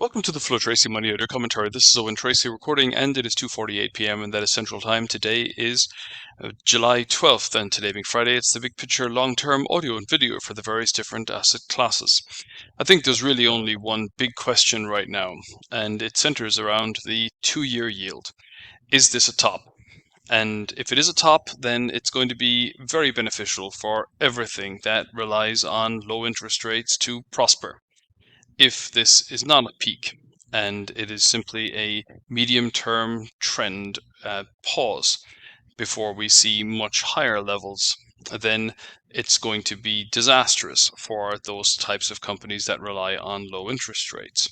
Welcome to the Flow Tracy Money Trader Commentary. This is Owen Tracy recording, and it is 2:48 p.m. and that is Central Time. Today is July 12th, and today being Friday, it's the big picture long-term audio and video for the various different asset classes. I think there's really only one big question right now, and it centers around the 2-year yield. Is this a top? And if it is a top, then it's going to be very beneficial for everything that relies on low interest rates to prosper. If this is not a peak and it is simply a medium-term trend pause before we see much higher levels, then it's going to be disastrous for those types of companies that rely on low interest rates.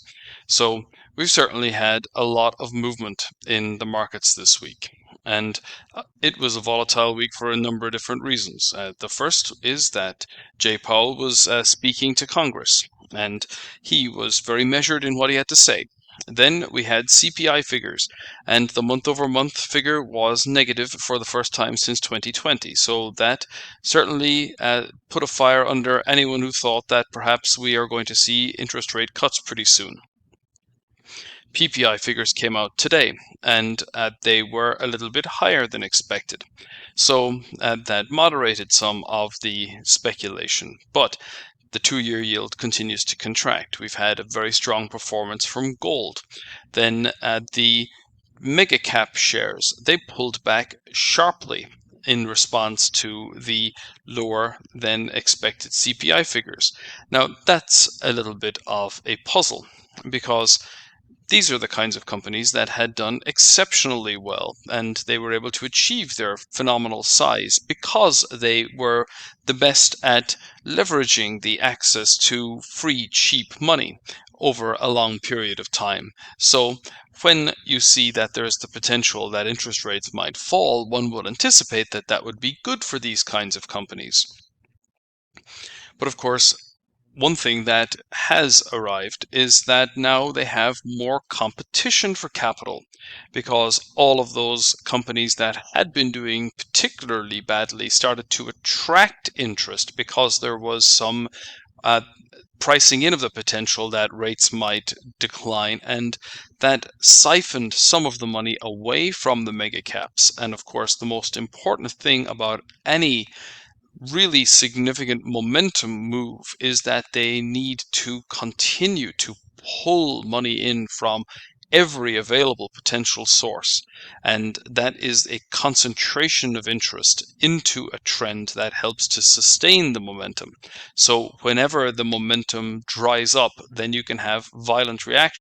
So we've certainly had a lot of movement in the markets this week. And it was a volatile week for a number of different reasons. The first is that Jay Powell was speaking to Congress, and he was very measured in what he had to say. Then we had CPI figures, and the month-over-month figure was negative for the first time since 2020. So that certainly put a fire under anyone who thought that perhaps we are going to see interest rate cuts pretty soon. PPI figures came out today, and they were a little bit higher than expected. So that moderated some of the speculation. But the 2-year yield continues to contract. We've had a very strong performance from gold. Then the mega cap shares, they pulled back sharply in response to the lower than expected CPI figures. Now that's a little bit of a puzzle, because these are the kinds of companies that had done exceptionally well, and they were able to achieve their phenomenal size because they were the best at leveraging the access to free, cheap money over a long period of time. So when you see that there's the potential that interest rates might fall, one would anticipate that that would be good for these kinds of companies. But of course, one thing that has arrived is that now they have more competition for capital, because all of those companies that had been doing particularly badly started to attract interest because there was some pricing in of the potential that rates might decline, and that siphoned some of the money away from the mega caps. And of course, the most important thing about any really significant momentum move is that they need to continue to pull money in from every available potential source. And that is a concentration of interest into a trend that helps to sustain the momentum. So whenever the momentum dries up, then you can have violent reactions